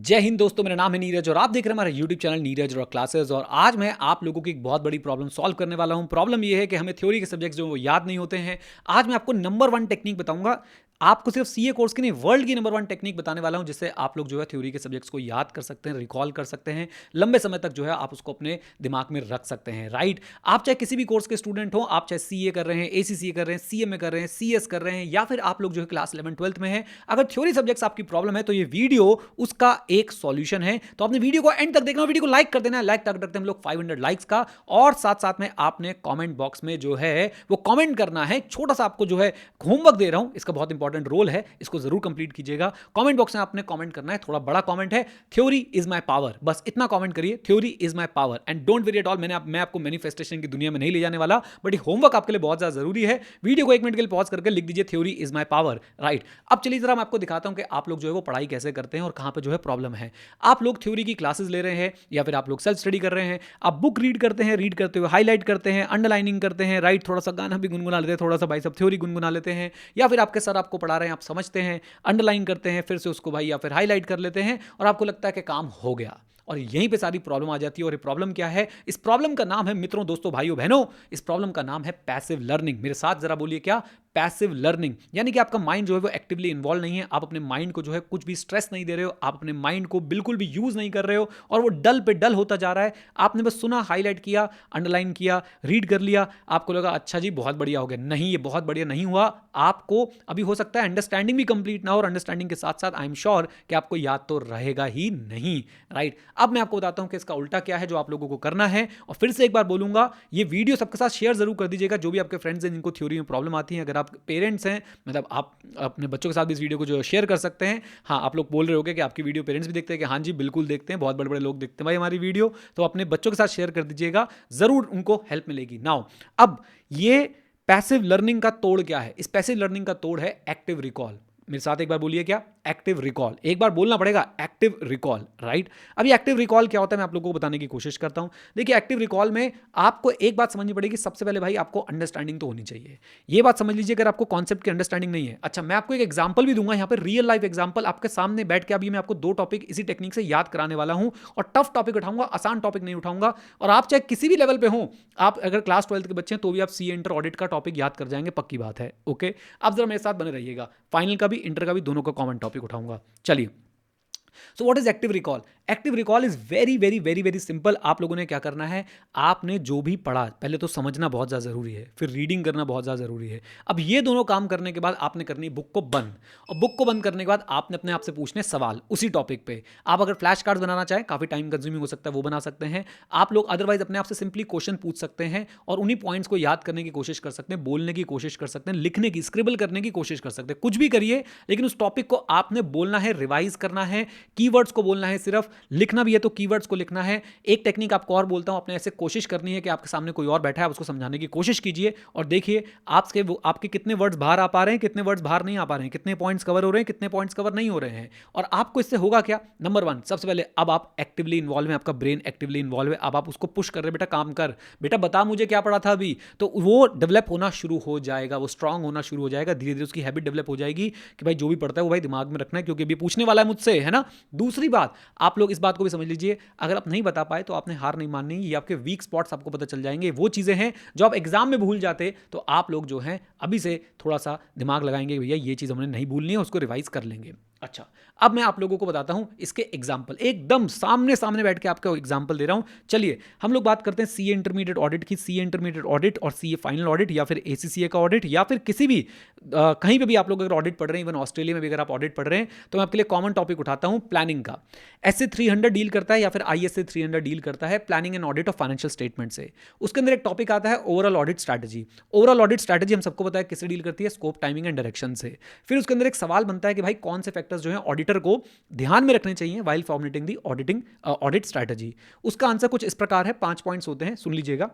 जय हिंद दोस्तों, मेरा नाम है नीरज और आप देख रहे हैं हमारा YouTube channel Neeraj rock classes. और आज मैं आप लोगों की एक बहुत बड़ी प्रॉब्लम सॉल्व करने वाला हूं। प्रॉब्लम यह है कि हमें थ्योरी के सब्जेक्ट्स जो वो याद नहीं होते हैं। आज मैं आपको नंबर वन टेक्निक बताऊंगा, आपको सिर्फ सीए कोर्स की नहीं, वर्ल्ड की नंबर वन टेक्निक बताने वाला हूं, जिससे आप लोग जो है थ्योरी के सब्जेक्ट्स को याद कर सकते हैं, रिकॉल कर सकते हैं, लंबे समय तक जो है आप उसको अपने दिमाग में रख सकते हैं। राइट, आप चाहे किसी भी कोर्स के स्टूडेंट हो, आप चाहे सीए कर रहे हैं, एसीसीए कर रहे हैं, सीएमए कर रहे हैं, सीएस कर रहे हैं, या फिर आप लोग जो है क्लास 11 12th में है, अगर थ्योरी सब्जेक्ट्स आपकी प्रॉब्लम है तो ये वीडियो उसका एक सॉल्यूशन है। तो आपने वीडियो को एंड तक देखना, वीडियो को लाइक कर देना है। लाइक तक रखते हैं हम लोग 500 लाइक्स का। और साथ साथ में आपने कमेंट बॉक्स में जो है वो कमेंट करना है। छोटा सा आपको जो है होमवर्क दे रहा हूं, इसका बहुत इंपॉर्टेंट रोल है, इसको जरूर कंप्लीट कीजिएगा। कमेंट बॉक्स में आपने कमेंट करना है, थोड़ा बड़ा कमेंट है, थ्योरी इज माय पावर, बस इतना कमेंट करिए, theory is my power. And don't worry at all, मैं आपको मैनिफेस्टेशन की दुनिया में नहीं ले जाने वाला, बट होमवर्क आपके लिए बहुत ज्यादा जरूरी है। वीडियो को 1 मिनट के लिए पॉज करके लिख दीजिए theory is my power. Right, अब चलिए जरा मैं आपको दिखाता हूं कि आप लोग जो है वो पढ़ाई कैसे करते हैं और कहां पे जो है प्रॉब्लम है। आप लोग थ्योरी की क्लासेस ले रहे हैं या फिर आप लोग सेल्फ स्टडी कर रहे हैं, आप बुक रीड करते हैं, रीड करते हुए हाईलाइट करते हैं, अंडरलाइनिंग करते हैं, राइट, थोड़ा सा गाना भी गुनगुना लेते हैं, थोड़ा सा भाई सब थ्योरी गुनगुना लेते हैं, या फिर आपके सर आपको पढ़ा रहे हैं, आप समझते हैं, अंडरलाइन करते हैं, फिर से उसको भाई या फिर हाईलाइट कर लेते हैं और आपको लगता है कि काम हो गया। और यहीं पे सारी प्रॉब्लम आ जाती है। और ये प्रॉब्लम क्या है? इस प्रॉब्लम का नाम है, मित्रों, दोस्तों, भाइयों, बहनों, इस प्रॉब्लम का नाम है पैसिव लर्निंग। मेरे साथ जरा बोलिए, क्या? Passive learning. यानी कि आपका माइंड जो है वो एक्टिवली इन्वॉल्व नहीं है, आप अपने माइंड को जो है कुछ भी स्ट्रेस नहीं दे रहे हो, आप अपने माइंड को बिल्कुल भी यूज नहीं कर रहे हो और वो डल पे डल होता जा रहा है। आपने बस सुना, हाईलाइट किया, अंडरलाइन किया, रीड कर लिया, आपको लगा अच्छा जी बहुत बढ़िया हो गया। नहीं, ये बहुत बढ़िया नहीं हुआ। आपको अभी हो सकता है अंडरस्टैंडिंग भी कंप्लीट ना हो, और अंडरस्टैंडिंग के साथ साथ आई एम श्योर कि आपको याद तो रहेगा ही नहीं। राइट, अब मैं आपको बताता हूं कि इसका उल्टा क्या है जो आप लोगों को करना है। और फिर से एक बार बोलूंगा, ये वीडियो सबके साथ शेयर जरूर कर दीजिएगा, जो भी आपके फ्रेंड्स हैं जिनको थ्योरी में प्रॉब्लम आती है। अगर आप पेरेंट्स हैं, मतलब आप अपने बच्चों के साथ भी इस वीडियो को जो शेयर कर सकते हैं। हाँ, आप लोग बोल रहे होगे कि आपकी वीडियो पेरेंट्स भी देखते हैं, कि हाँ जी बिल्कुल देखते हैं, बहुत बड़े बड़े लोग देखते हैं भाई हमारी वीडियो, तो अपने बच्चों के साथ शेयर कर दीजिएगा, जरूर उनको हेल्प मिलेगी। नाउ, अब ये पैसिव लर्निंग का तोड़ क्या है? इस पैसिव लर्निंग का तोड़ है एक्टिव रिकॉल। मेरे साथ एक बार बोलिए, क्या? Active recall. एक बार बोलना पड़ेगा, एक्टिव रिकॉल। राइट, अभी एक्टिव रिकॉल क्या होता है मैं आप लोगों को बताने की कोशिश करता हूं। देखिए, एक्टिव रिकॉल में आपको एक बात समझनी पड़ेगी। सबसे पहले भाई आपको अंडरस्टैंडिंग तो होनी चाहिए। ये बात समझ लीजिए, अगर आपको कॉन्सेप्ट की अंडरस्टैंडिंग नहीं है। अच्छा, मैं आपको एक एग्जांपल भी दूंगा, यहां पर रियल लाइफ एग्जांपल आपके सामने बैठ के। अभी मैं आपको 2 टॉपिक इसी टेक्निक से याद कराने वाला हूं, और टफ टॉपिक उठाऊंगा, आसान टॉपिक नहीं उठाऊंगा। और आप चाहे किसी भी लेवल पे हो, आप अगर क्लास 12th के बच्चे हैं तो भी आप सीए इंटर ऑडिट का टॉपिक याद कर जाएंगे, पक्की बात है। ओके, आप जरा मेरे साथ बने रहिएगा, फाइनल का भी इंटर का भी दोनों का कॉमन टॉपिक उठाऊंगा। चलिए, so what is active recall? Active recall is very very very very simple. आप लोगों ने क्या करना है, आपने जो भी पढ़ा पहले तो समझना बहुत ज़्यादा ज़रूरी है, फिर रीडिंग करना बहुत ज़्यादा ज़रूरी है। अब ये दोनों काम करने के बाद आपने करनी बुक को बंद, और बुक को बंद करने के बाद आपने अपने आप से पूछने सवाल उसी टॉपिक पे। आप अगर फ्लैश कार्ड्स बनाना चाहें, काफ़ी टाइम कंज्यूमिंग हो सकता है, वो बना सकते हैं आप लोग। अदरवाइज अपने आप से सिंपली क्वेश्चन पूछ सकते हैं और उन्हीं पॉइंट्स को याद करने की कोशिश कर सकते हैं, बोलने की कोशिश कर सकते हैं, लिखने की, स्क्रिबल करने की कोशिश कर सकते हैं। कुछ भी करिए, लेकिन उस टॉपिक को आपने बोलना है, रिवाइज करना है, कीवर्ड्स को बोलना है, सिर्फ लिखना भी है तो कीवर्ड्स को लिखना है। एक टेक्निक आपको और बोलता हूं, आपने ऐसे कोशिश करनी है कि आपके सामने कोई और बैठा है, आप उसको समझाने की कोशिश कीजिए और देखिए आपके कितने वर्ड्स बाहर आ पा रहे हैं, कितने वर्ड्स बाहर नहीं आ पा रहे हैं, कितने पॉइंट्स कवर हो रहे हैं, कितने पॉइंट्स कवर नहीं हो रहे हैं। और आपको इससे होगा क्या? नंबर 1, सबसे पहले अब आप एक्टिवली इन्वॉल्व हैं, आपका ब्रेन एक्टिवली इन्वॉल्व है। अब आप उसको पुश कर रहे हैं, बेटा काम कर, बेटा बता मुझे क्या पढ़ा था अभी, तो वो डेवलप होना शुरू हो जाएगा, वो स्ट्रांग होना शुरू हो जाएगा। धीरे धीरे उसकी हैबिट डेवलप हो जाएगी कि भाई जो भी पढ़ता है वो भाई दिमाग में रखना है, क्योंकि अभी पूछने वाला है मुझसे, है ना। दूसरी बात, आप लोग इस बात को भी समझ लीजिए, अगर आप नहीं बता पाए तो आपने हार नहीं माननी, ये आपके वीक स्पॉट्स आपको पता चल जाएंगे। वो चीजें हैं जो आप एग्जाम में भूल जाते, तो आप लोग जो हैं अभी से थोड़ा सा दिमाग लगाएंगे, भैया ये चीज हमने नहीं भूलनी है, उसको रिवाइज कर लेंगे। अच्छा, अब मैं आप लोगों को बताता हूं इसके एग्जाम्पल, एकदम सामने सामने बैठ के आपका एग्जाम्पल दे रहा हूं। चलिए हम लोग बात करते हैं सीए इंटरमीडिएट ऑडिट की। सीए इंटरमीडिएट ऑडिट और सीए फाइनल ऑडिट, या फिर एसीसीए का ऑडिट, या फिर किसी भी कहीं पे भी आप लोग अगर ऑडिट पढ़ रहे हैं, इवन ऑस्ट्रेलिया में भी अगर आप ऑडिट पढ़ रहे हैं, तो मैं आपके लिए कॉमन टॉपिक उठाता हूं प्लानिंग का। एसए 300 डील करता है, या फिर आईएसए 300 डील करता है planning and audit of financial statement से। उसके अंदर एक टॉपिक आता है overall audit strategy. Overall audit strategy हम सबको पता है किससे डील करती है, स्कोप, टाइमिंग एंड डायरेक्शन से। फिर उसके अंदर एक सवाल बनता है कि भाई कौन से फैक्टर्स जो है ऑडिटर को ध्यान में रखने चाहिए वाइल फॉर्मुलेटिंग दी ऑडिटिंग ऑडिट स्ट्रैटेजी। उसका आंसर कुछ इस प्रकार है, 5 पॉइंट्स होते हैं, सुन लीजिएगा।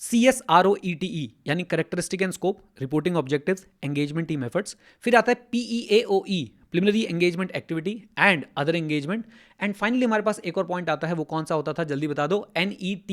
CSROETE यानी characteristic and scope, reporting objectives, engagement team efforts. फिर आता है PEAOE, preliminary engagement activity and other engagement. And finally हमारे पास एक और पॉइंट आता है, वो कौन सा होता था, जल्दी बता दो, NET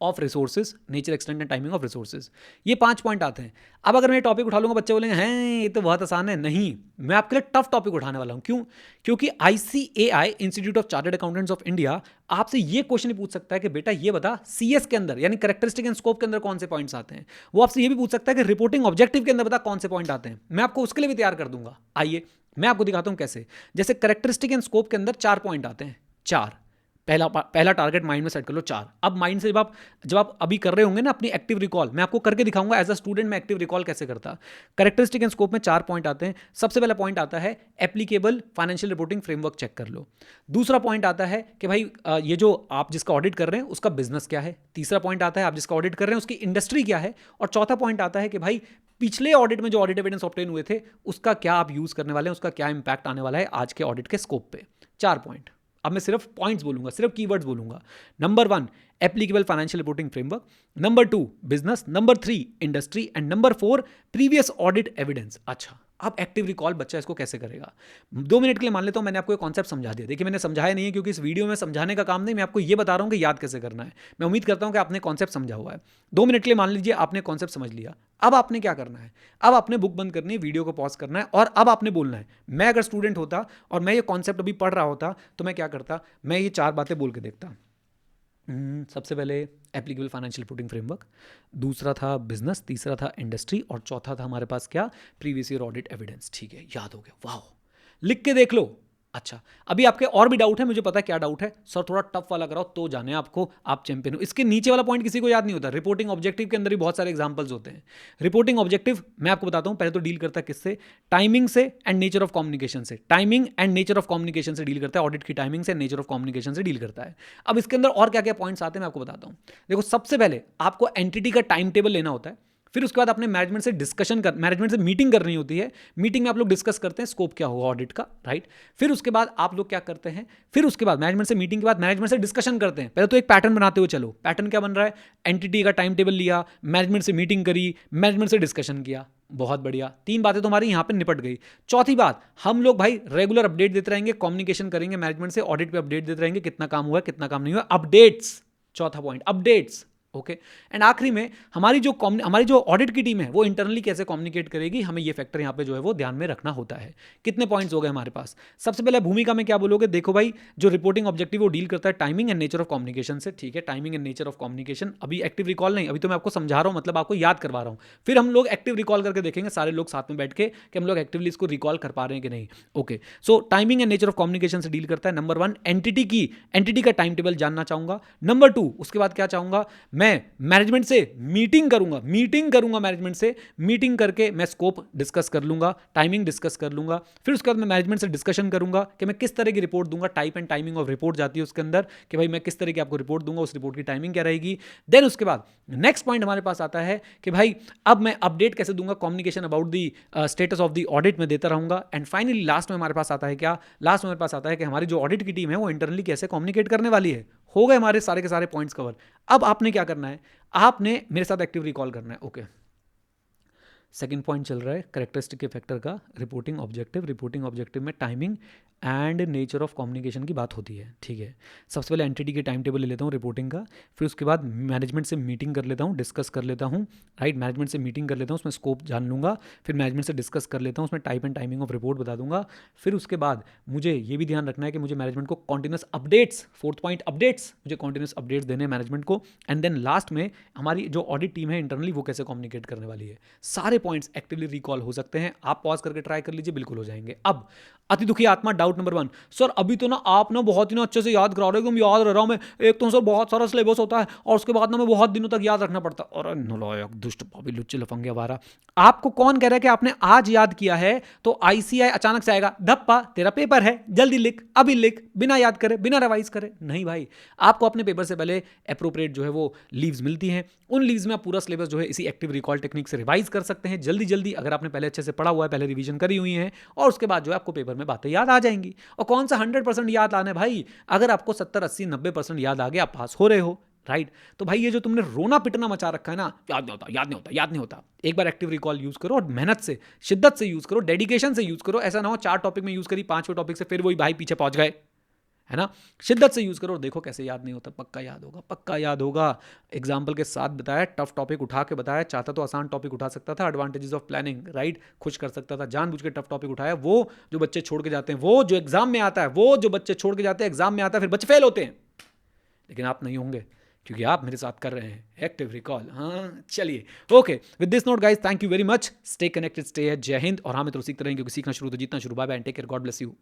of resources, nature, extent and timing of resources. ये 5 पॉइंट आते हैं। अब अगर मैं ये टॉपिक उठा लूँगा, बच्चे बोलेंगे हैं ये तो बहुत आसान है। नहीं, मैं आपके लिए टफ टॉपिक उठाने वाला हूँ। क्यों? क्योंकि ICAI, institute of chartered accountants of India, आपसे ये क्वेश्चन ही पूछ सकता है कि बेटा ये बता CS के अंदर यानी कैरेक्टरिस्टिक एंड स्कोप के अंदर कौन से पॉइंट्स आते हैं। वो आपसे ये भी पूछ सकता है कि रिपोर्टिंग ऑब्जेक्टिव के अंदर बता कौन से पॉइंट आते हैं। मैं आपको उसके लिए भी तैयार कर दूंगा। आइए मैं आपको दिखाता हूं कैसे। जैसे कैरेक्टरिस्टिक एंड स्कोप के अंदर 4 पॉइंट आते हैं। 4, पहला टारगेट माइंड में सेट कर लो 4। अब माइंड से जब आप अभी कर रहे होंगे ना अपनी एक्टिव रिकॉल, मैं आपको करके दिखाऊंगा एज अ स्टूडेंट मैं एक्टिव रिकॉल कैसे करता। कैरेक्टरिस्टिक एंड स्कोप में 4 पॉइंट आते हैं। सबसे पहला पॉइंट आता है applicable financial reporting framework check कर लो। दूसरा पॉइंट आता है कि भाई ये जो आप जिसका ऑडिट कर रहे हैं उसका बिजनेस क्या है। तीसरा पॉइंट आता है आप जिसका ऑडिट कर रहे हैं उसकी इंडस्ट्री क्या है। और चौथा पॉइंट आता है कि भाई पिछले ऑडिट में जो ऑडिट एविडेंस ऑब्टेन हुए थे उसका क्या आप यूज करने वाले हैं, उसका क्या इंपैक्ट आने वाला है आज के ऑडिट के स्कोप पे। 4 पॉइंट। अब मैं सिर्फ पॉइंट्स बोलूंगा, सिर्फ कीवर्ड्स बोलूंगा। Number 1 applicable financial reporting framework, number 2 business, number 3 industry and number 4 previous audit evidence. अच्छा, अब एक्टिव रिकॉल बच्चा इसको कैसे करेगा? 2 मिनट के लिए मान लेता हूं मैंने आपको एक कॉन्सेप्ट समझा दिया। देखिए मैंने समझाया नहीं है क्योंकि इस वीडियो में समझाने का काम नहीं, मैं आपको ये बता रहा हूं कि याद कैसे करना है। मैं उम्मीद करता हूं कि आपने कॉन्सेप्ट समझा हुआ है। 2 मिनट के लिए मान लीजिए आपने कॉन्सेप्ट समझ लिया। अब आपने क्या करना है? अब आपने बुक बंद करनी है, वीडियो को पॉज करना है और अब आपने बोलना है। मैं अगर स्टूडेंट होता और मैं ये कॉन्सेप्ट अभी पढ़ रहा होता तो मैं क्या करता? मैं ये 4 बातें बोल के देखता। सबसे पहले एप्लीकेबल फाइनेंशियल रिपोर्टिंग फ्रेमवर्क, दूसरा था बिजनेस, तीसरा था इंडस्ट्री और चौथा था हमारे पास क्या? Previous year audit evidence. ठीक है, याद हो गया। वाह, लिख के देख लो। अच्छा, अभी आपके और भी डाउट है, मुझे पता है क्या डाउट है। सर थोड़ा टफ वाला कराओ तो जाने आपको, आप चैंपियन हो। इसके नीचे वाला पॉइंट किसी को याद नहीं होता। रिपोर्टिंग ऑब्जेक्टिव के अंदर भी बहुत सारे एग्जांपल्स होते हैं। रिपोर्टिंग ऑब्जेक्टिव मैं आपको बताता हूं, पहले तो डील करता है किससे? टाइमिंग से एंड नेचर ऑफ कम्युनिकेशन से। Timing and nature of communication से डील करता है। ऑडिट की टाइमिंग से, नेचर ऑफ कम्युनिकेशन से डील करता है। अब इसके अंदर और क्या क्या पॉइंट्स आते हैं मैं आपको बताता हूं। देखो, सबसे पहले आपको एंटिटी का टाइम टेबल लेना होता है। फिर उसके बाद अपने मैनेजमेंट से मैनेजमेंट से मीटिंग करनी होती है। मीटिंग में आप लोग डिस्कस करते हैं स्कोप क्या होगा ऑडिट का, राइट। फिर उसके बाद आप लोग क्या करते हैं? फिर उसके बाद मैनेजमेंट से मीटिंग के बाद मैनेजमेंट से डिस्कशन करते हैं। पहले तो एक पैटर्न बनाते हुए चलो। पैटर्न क्या बन रहा है? एंटिटी का टाइम टेबल लिया, मैनेजमेंट से मीटिंग करी, मैनेजमेंट से डिस्कशन किया। बहुत बढ़िया, 3 बातें तो हमारी यहाँ पे निपट गई। चौथी बात, हम लोग भाई रेगुलर अपडेट देते रहेंगे, कम्युनिकेशन करेंगे मैनेजमेंट से, ऑडिट पे अपडेट देते रहेंगे, कितना काम हुआ कितना काम नहीं हुआ। अपडेट्स, चौथा पॉइंट अपडेट्स। ओके, एंड आखिरी में हमारी जो ऑडिट की टीम है वो इंटरनली कैसे कम्युनिकेट करेगी, हमें ये फैक्टर यहाँ पे जो है वो ध्यान में रखना होता है। कितने पॉइंट्स हो गए हमारे पास? सबसे पहले भूमिका में क्या बोलोगे? देखो भाई, जो रिपोर्टिंग ऑब्जेक्टिव वो डील करता है timing and nature of communication से। ठीक है, timing and nature of communication. अभी एक्टिव रिकॉल नहीं, अभी तो मैं आपको समझा रहा हूँ, मतलब आपको याद करवा रहा हूँ। फिर हम लोग एक्टिव रिकॉल करके देखेंगे सारे लोग साथ में बैठ के कि हम लोग एक्टिवली इसको रिकॉल कर पा रहे हैं कि नहीं। Okay, so timing and nature of communication से डील करता है। नंबर 1 एंटिटी का टाइम टेबल जानना चाहूंगा। नंबर 2 उसके बाद क्या चाहूंगा? मैं मैनेजमेंट से मीटिंग करूंगा मैनेजमेंट से मीटिंग करके मैं स्कोप डिस्कस कर लूंगा, टाइमिंग डिस्कस कर लूंगा। फिर उसके बाद मैं मैनेजमेंट से डिस्कशन करूंगा कि मैं किस तरह की रिपोर्ट दूंगा, type and timing of report जाती है उसके अंदर कि भाई मैं किस तरह की आपको रिपोर्ट दूंगा, उस रिपोर्ट की टाइमिंग क्या रहेगी। देन उसके बाद नेक्स्ट पॉइंट हमारे पास आता है कि भाई अब मैं अपडेट कैसे दूंगा, communication about the status of the audit में देता रहूंगा। एंड फाइनली लास्ट में हमारे पास आता है क्या? लास्ट में हमारे पास आता है कि हमारी जो ऑडिट की टीम है वो इंटरनली कैसे कम्युनिकेट करने वाली है। हो गए हमारे सारे के सारे पॉइंट्स कवर। अब आपने क्या करना है? आपने मेरे साथ एक्टिव रिकॉल करना है। ओके, सेकंड पॉइंट चल रहा है कैरेक्टरिस्टिक के फैक्टर का, रिपोर्टिंग ऑब्जेक्टिव में timing and nature of communication की बात होती है। ठीक है, सबसे पहले एंटिटी के टाइम टेबल ले लेता हूँ रिपोर्टिंग का। फिर उसके बाद मैनेजमेंट से मीटिंग कर लेता हूँ, डिस्कस कर लेता हूँ, राइट। मैनेजमेंट से मीटिंग कर लेता हूँ, उसमें स्कोप जान लूँगा। फिर मैनेजमेंट से डिस्कस कर लेता हूँ, उसमें type and timing of report बता दूंगा। फिर उसके बाद मुझे ये भी ध्यान रखना है कि मुझे मैनेजमेंट को continuous updates, 4th point updates, मुझे कॉन्टिन्यूस अपडेट्स देने मैनेजमेंट को। एंड देन लास्ट में हमारी जो ऑडिट टीम है इंटरनली वो कैसे कम्युनिकेट करने वाली है। सारे पॉइंट्स एक्टिवली रिकॉल हो सकते हैं। आप पॉज करके ट्राई कर लीजिए, बिल्कुल हो जाएंगे। अब अति दुखी आत्मा, डाउट नंबर 1। सर अभी तो ना आप ना बहुत ही ना अच्छे से याद करा रहे हो, याद रह रहा हूं मैं। एक तो सर बहुत सारा सिलेबस होता है और उसके बाद ना मैं बहुत दिनों तक याद रखना पड़ता है। और नालायक, दुष्ट, पापी, लुच्चे, लफंगे, आवारा। आपको कौन कह रहा है कि आपने आज याद किया है तो ICAI अचानक से आएगा, धप्पा तेरा पेपर है, जल्दी लिख, अभी लिख, बिना याद करे, बिना रिवाइज करे? नहीं भाई, आपको अपने पेपर से पहले एप्रोप्रिएट जो है वो लीव्स मिलती हैं। उन लीव्स में आप पूरा सिलेबस जो है इसी एक्टिव रिकॉल टेक्निक से रिवाइज कर सकते हैं जल्दी जल्दी, अगर आपने पहले अच्छे से पढ़ा हुआ है, पहले रिवीजन करी हुई है, और उसके बाद जो है आपको पेपर में बातें याद आ जाएंगी। और कौन सा 100% याद आना है भाई? अगर आपको 70, 80, 90% याद आ गया, आप पास हो रहे हो, राइट। तो भाई ये जो तुमने रोना पिटना मचा रखा है ना, याद नहीं होता, एक बार एक्टिव रिकॉल यूज करो और मेहनत से, शिद्दत से यूज करो, डेडिकेशन से यूज करो। ऐसा ना हो 4 टॉपिक में यूज करी, 5वें टॉपिक से फिर वही भाई पीछे पहुंच गए। है ना। शिद्दत से यूज़ करो और देखो कैसे याद नहीं होता, पक्का याद होगा, पक्का याद होगा। एग्जाम्पल के साथ बताया, टफ टॉपिक उठा के बताया, चाहता तो आसान टॉपिक उठा सकता था, एडवांटेजेस ऑफ प्लानिंग, राइट, खुश कर सकता था, जानबूझ के टफ टॉपिक उठाया। वो जो बच्चे छोड़ के जाते हैं, वो जो एग्जाम में आता है, वो जो बच्चे छोड़ के जाते हैं एग्जाम में आता है, फिर बच्चे फेल होते हैं। लेकिन आप नहीं होंगे, क्योंकि आप मेरे साथ कर रहे हैं एक्टिव रिकॉल। हाँ चलिए, okay, with this note guys, thank you very much, stay connected, stay है, जय हिंद। और हाँ, मैं तो सीखते रहेंगे, क्योंकि सीखना शुरू तो जीतना शुरू। Bye bye, take care, God bless you.